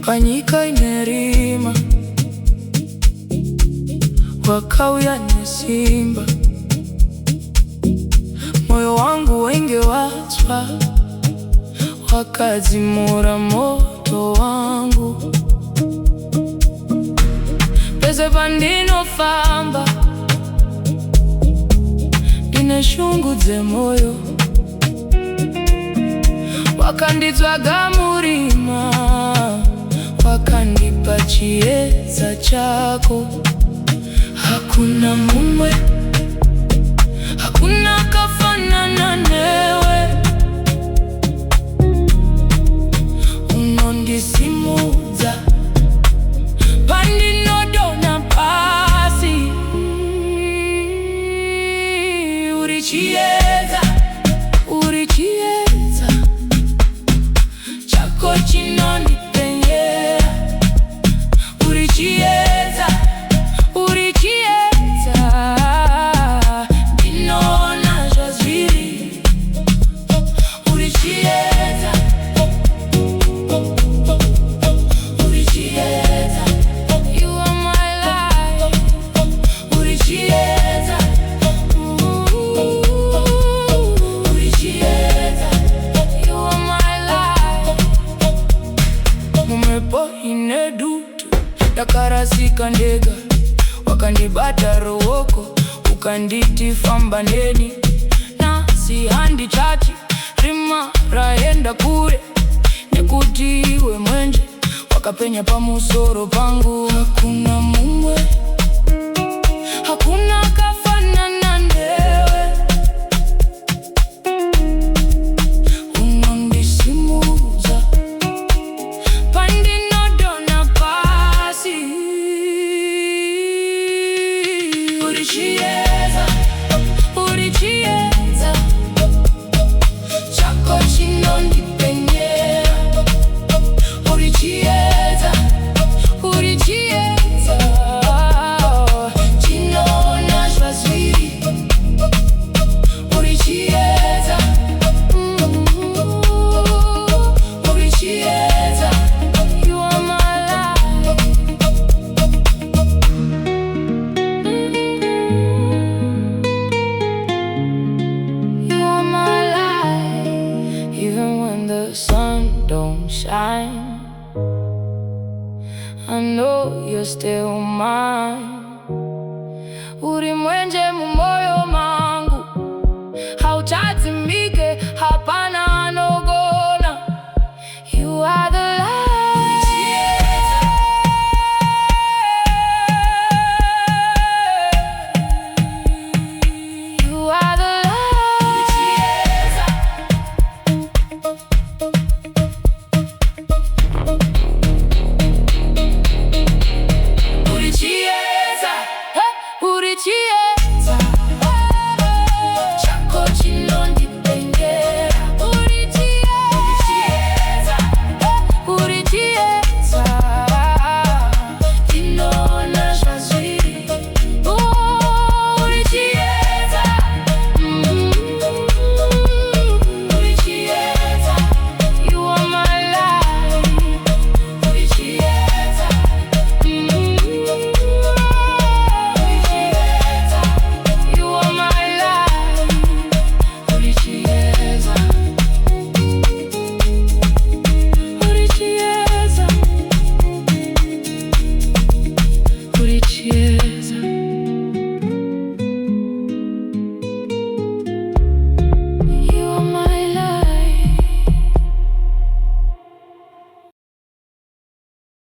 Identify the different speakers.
Speaker 1: panyika inerima, wakauya ni simba. Moyo wangu wenge watwa, wakazimura moto wangu. Pese pandino famba, ineshungudze moyo. Wakanditsvaga murima, wakandipa chiedza chako. Hakuna mumwe, hakuna kafanana newe. Unondisimudza pandinodona pasi. Uri Chiedza, Uri Chiedza, chako chinondipenyura. Uri Chiedza, Uri Chiedza, ndinoona zvazviri. Uri Chiedza, Uri Chiedza, you are my life. Uri Chiedza, Uri Chiedza, you are my life. Mumepo inedutu yakarasika ndega, wakandibata ruoko, ukanditi famba ndeni. Nasi handi chachi rima raenda kure, nekuti iwe mwenje wakapenya pamusoro pangu. Hakuna mumwe, hakuna kafanana newe. Unondisimudza pandinodona pasi. Uri Chiedza, Uri Chiedza, chako chinondipenyura. Uri Chiedza, Uri Chiedza, chinoona zvazviri. Uri Chiedza, Uri Chiedza, you are my life. You are my life. Even when the sun don't shine, I know you're still mine.